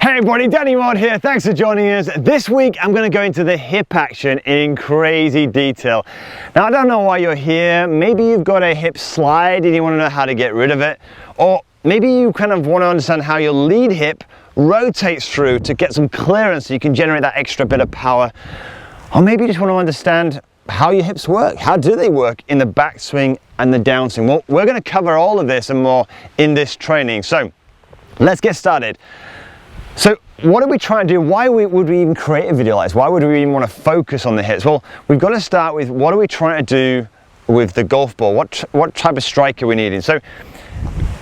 Hey everybody, Maude here. Thanks for joining us. This week I'm going to go into the hip action in crazy detail. Now I don't know why you're here. Maybe you've got a hip slide and you want to know how to get rid of it. Or maybe you kind of want to understand how your lead hip rotates through to get some clearance so you can generate that extra bit of power. Or maybe you just want to understand how your hips work. How do they work in the backswing and the downswing? Well, we're going to cover all of this and more in this training. So let's get started. So what are we trying to do? Why would we even create a video like this? Why would we even want to focus on the hips? Well, we've got to start with what are we trying to do with the golf ball? What type of strike are we needing? So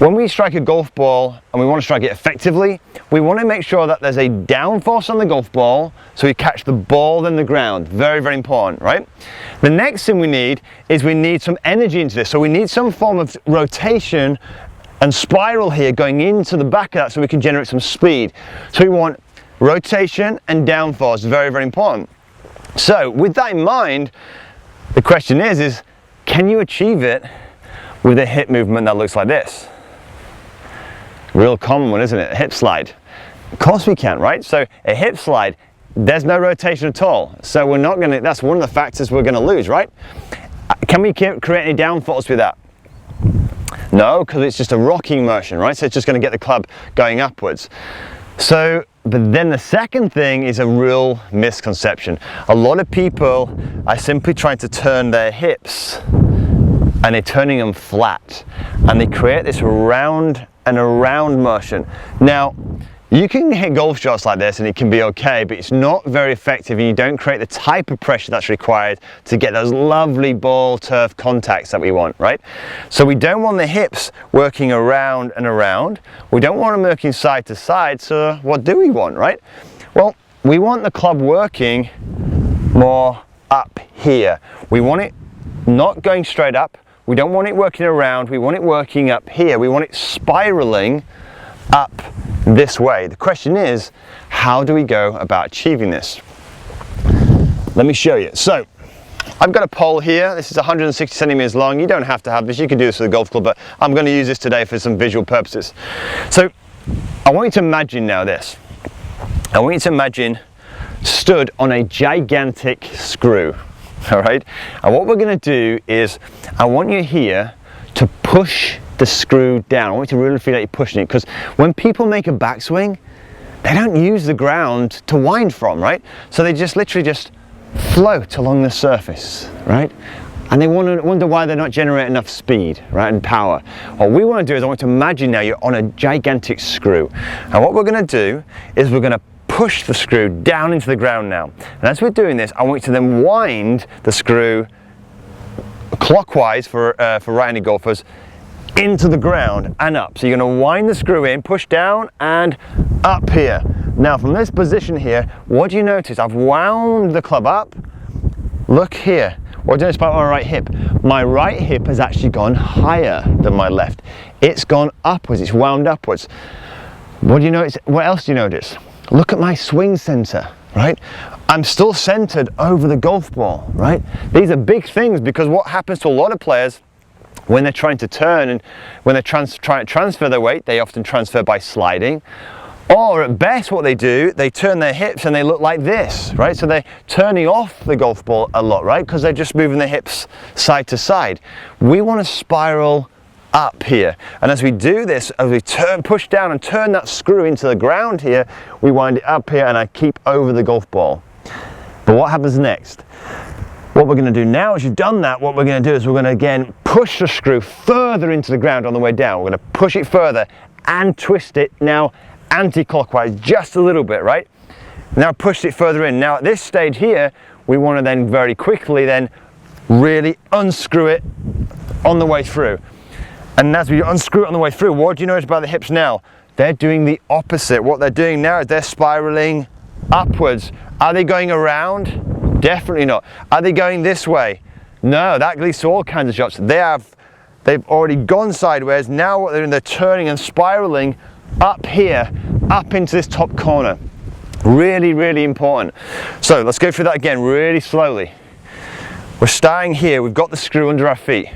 when we strike a golf ball and we want to strike it effectively, we want to make sure that there's a downforce on the golf ball so we catch the ball then the ground. Very, very important, right? The next thing we need is we need some energy into this. So we need some form of rotation and spiral here going into the back of that so we can generate some speed. So we want rotation and downforce, very, very important. So with that in mind, the question is can you achieve it with a hip movement that looks like this? Real common one, isn't it? A hip slide. Of course we can, right? So a hip slide, there's no rotation at all. So we're not gonna, that's one of the factors we're gonna lose, right? Can we create any downforce with that? No, because it's just a rocking motion, right? So it's just going to get the club going upwards. So, but then the second thing is a real misconception. A lot of people are simply trying to turn their hips and they're turning them flat and they create this round and around motion. Now, you can hit golf shots like this and it can be okay, but it's not very effective and you don't create the type of pressure that's required to get those lovely ball turf contacts that we want, right? So we don't want the hips working around and around. We don't want them working side to side, so what do we want, right? Well, we want the club working more up here. We want it not going straight up. We don't want it working around. We want it working up here. We want it spiraling up this way. The question is, how do we go about achieving this? Let me show you. So I've got a pole here. This is 160 centimeters long. You don't have to have this. You can do this with a golf club, but I'm going to use this today for some visual purposes. So I want you to imagine now this. I want you to imagine stood on a gigantic screw. All right. And what we're going to do is I want you here to push the screw down. I want you to really feel like you're pushing it, because when people make a backswing, they don't use the ground to wind from, right? So they just literally just float along the surface, right? And they wonder why they're not generating enough speed, right, and power. What we want to do is I want you to imagine now you're on a gigantic screw. And what we're going to do is we're going to push the screw down into the ground now. And as we're doing this, I want you to then wind the screw clockwise for right-handed golfers into the ground and up. So you're going to wind the screw in, push down and up here. Now from this position here, what do you notice? I've wound the club up. Look here. What do you notice about my right hip? My right hip has actually gone higher than my left. It's gone upwards. It's wound upwards. What do you notice? What else do you notice? Look at my swing center, right? I'm still centered over the golf ball, right? These are big things, because what happens to a lot of players when they're trying to turn and when they're trying to transfer their weight, they often transfer by sliding. Or at best what they do, they turn their hips and they look like this, right? So they're turning off the golf ball a lot, right? Because they're just moving their hips side to side. We want to spiral up here. And as we do this, as we push down and turn that screw into the ground here, we wind it up here and I keep over the golf ball. But what happens next? What we're going to do now, as you've done that, what we're going to do is we're going to again push the screw further into the ground on the way down. We're going to push it further and twist it now anti-clockwise just a little bit, right? Now push it further in. Now at this stage here, we want to then very quickly then really unscrew it on the way through. And as we unscrew it on the way through, what do you notice about the hips now? They're doing the opposite. What they're doing now is they're spiraling upwards. Are they going around? Definitely not. Are they going this way? No, that leads to all kinds of shots. They've already gone sideways. Now what they're doing, they're turning and spiraling up here, up into this top corner. Really, really important. So let's go through that again really slowly. We're starting here. We've got the screw under our feet.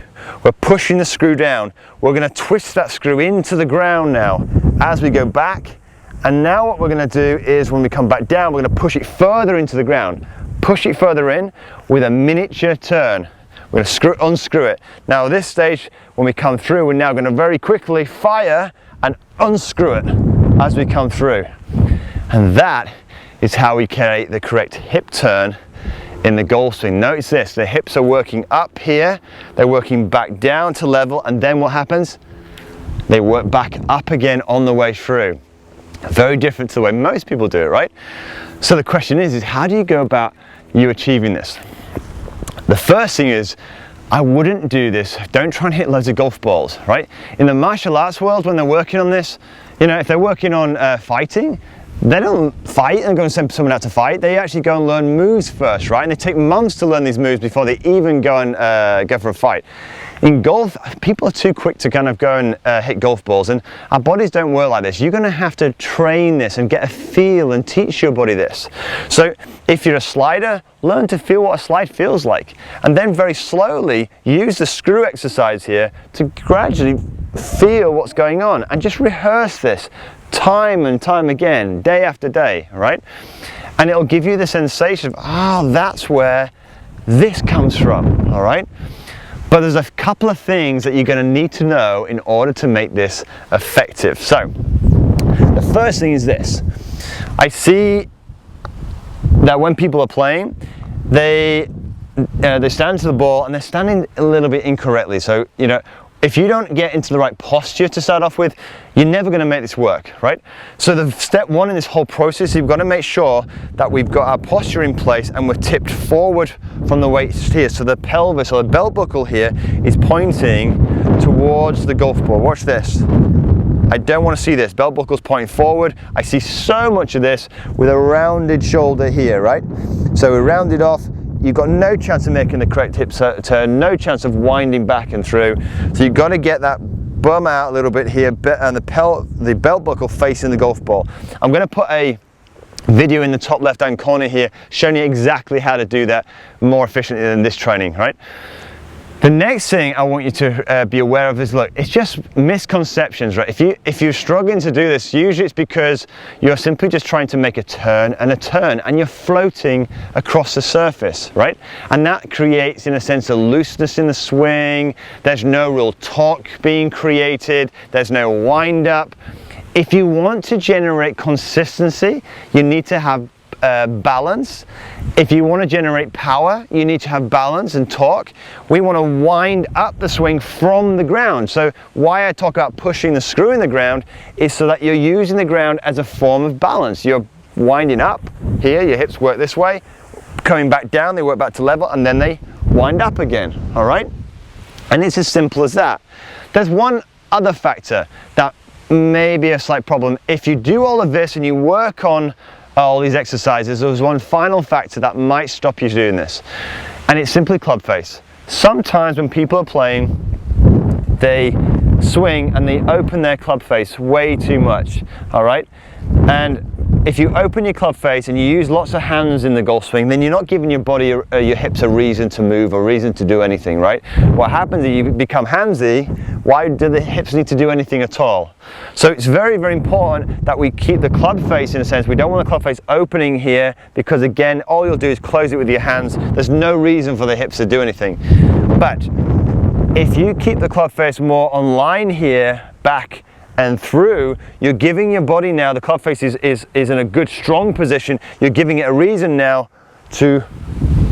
We're pushing the screw down. We're going to twist that screw into the ground now as we go back And now what we're going to do is when we come back down, we're going to push it further into the ground. Push it further in with a miniature turn. We're going to unscrew it. Now at this stage, when we come through, we're now going to very quickly fire and unscrew it as we come through. And that is how we create the correct hip turn in the golf swing. Notice this, the hips are working up here, they're working back down to level, and then what happens? They work back up again on the way through. Very different to the way most people do it, right? So the question is how do you go about you achieving this? The first thing is, I wouldn't do this, don't try and hit loads of golf balls, right? In the martial arts world, when they're working on this, you know, if they're working on fighting, they don't fight and go and send someone out to fight. They actually go and learn moves first, right? And they take months to learn these moves before they even go and go for a fight. In golf, people are too quick to kind of go and hit golf balls, and our bodies don't work like this. You're going to have to train this and get a feel and teach your body this. So if you're a slider, learn to feel what a slide feels like, and then very slowly use the screw exercise here to gradually feel what's going on, and just rehearse this time and time again, day after day, right? And it'll give you the sensation of, oh, that's where this comes from, all right? But there's a couple of things that you're going to need to know in order to make this effective. So the first thing is this. I see that when people are playing, they stand to the ball and they're standing a little bit incorrectly. So, you know, if you don't get into the right posture to start off with, you're never going to make this work, right? So the step one in this whole process, you've got to make sure that we've got our posture in place and we're tipped forward from the waist here. So the pelvis or the belt buckle here is pointing towards the golf ball. Watch this. I don't want to see this. Belt buckle's pointing forward. I see so much of this with a rounded shoulder here, right? So we round it off. You've got no chance of making the correct hip turn, no chance of winding back and through. So you've got to get that bum out a little bit here and the belt buckle facing the golf ball. I'm going to put a video in the top left hand corner here showing you exactly how to do that more efficiently than this training, right? The next thing I want you to be aware of is, look, it's just misconceptions, right? If you're struggling to do this, usually it's because you're simply just trying to make a turn and you're floating across the surface, right? And that creates, in a sense, a looseness in the swing. There's no real torque being created. There's no wind up. If you want to generate consistency, you need to have balance. If you want to generate power, you need to have balance and torque. We want to wind up the swing from the ground. So why I talk about pushing the screw in the ground is so that you're using the ground as a form of balance. You're winding up here, your hips work this way, coming back down, they work back to level, and then they wind up again, all right? And it's as simple as that. There's one other factor that may be a slight problem. If you do all of this and you work on all these exercises, there's one final factor that might stop you doing this, and it's simply club face. Sometimes when people are playing, they swing and they open their club face way too much, all right? And if you open your club face and you use lots of hands in the golf swing, then you're not giving your body, your hips a reason to move or reason to do anything, right? What happens is you become handsy. Why do the hips need to do anything at all? So it's very, very important that we keep the club face, in a sense. We don't want the club face opening here, because again, all you'll do is close it with your hands. There's no reason for the hips to do anything. But if you keep the club face more on line here, back and through, you're giving your body now, the club face is in a good strong position. You're giving it a reason now to,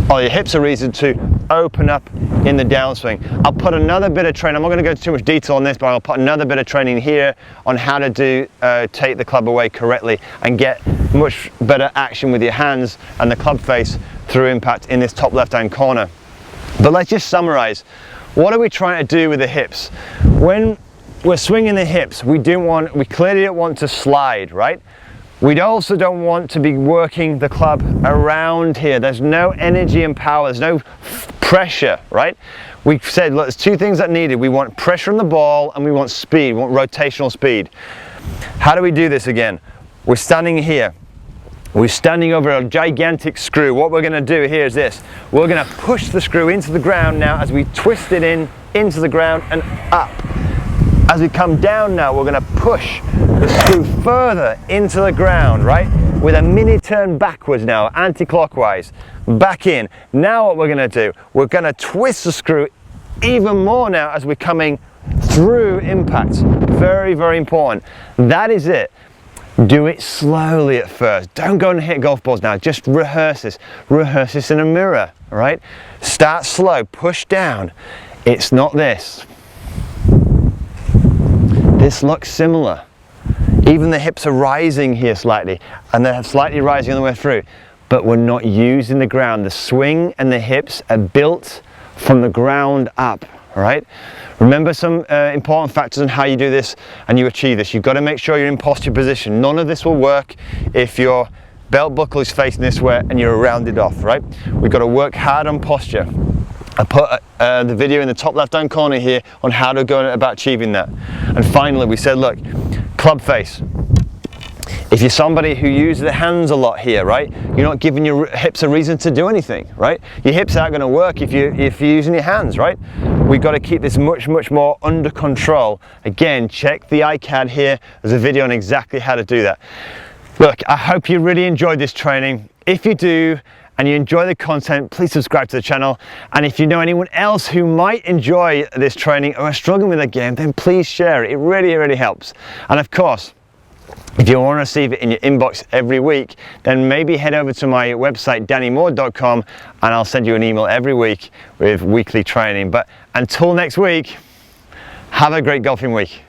or your hips a reason to open up in the downswing. I'll put another bit of training, I'm not going to go into too much detail on this, but I'll put another bit of training here on how to do take the club away correctly and get much better action with your hands and the club face through impact in this top left hand corner. But let's just summarize. What are we trying to do with the hips? When we're swinging the hips, we clearly don't want to slide, right? We also don't want to be working the club around here. There's no energy and power, there's no pressure, right? We've said, look, there's two things that are needed. We want pressure on the ball and we want speed, we want rotational speed. How do we do this again? We're standing here. We're standing over a gigantic screw. What we're going to do here is this. We're going to push the screw into the ground now as we twist it into the ground and up. As we come down now, we're going to push the screw further into the ground, right? With a mini turn backwards now, anti-clockwise, back in. Now what we're going to do, we're going to twist the screw even more now as we're coming through impact. Very, very important. That is it. Do it slowly at first. Don't go and hit golf balls now. Just rehearse this. Rehearse this in a mirror, all right? Start slow, push down. It's not this. This looks similar. Even the hips are rising here slightly, and they're slightly rising on the way through, but we're not using the ground. The swing and the hips are built from the ground up, all right? Remember some important factors on how you do this and you achieve this. You've got to make sure you're in posture position. None of this will work if your belt buckle is facing this way and you're rounded off, right? We've got to work hard on posture. I put the video in the top left hand corner here on how to go about achieving that. And finally we said, look, club face. If you're somebody who uses the hands a lot here, right, you're not giving your hips a reason to do anything, right? Your hips aren't going to work if you're using your hands, right? We've got to keep this much more under control. Again, check the iCard here. There's a video on exactly how to do that. Look, I hope you really enjoyed this training. If you do, and you enjoy the content, please subscribe to the channel. And if you know anyone else who might enjoy this training or are struggling with the game, then please share it. It really, really helps. And of course, if you want to receive it in your inbox every week, then maybe head over to my website, DannyMaude.com, and I'll send you an email every week with weekly training. But until next week, have a great golfing week.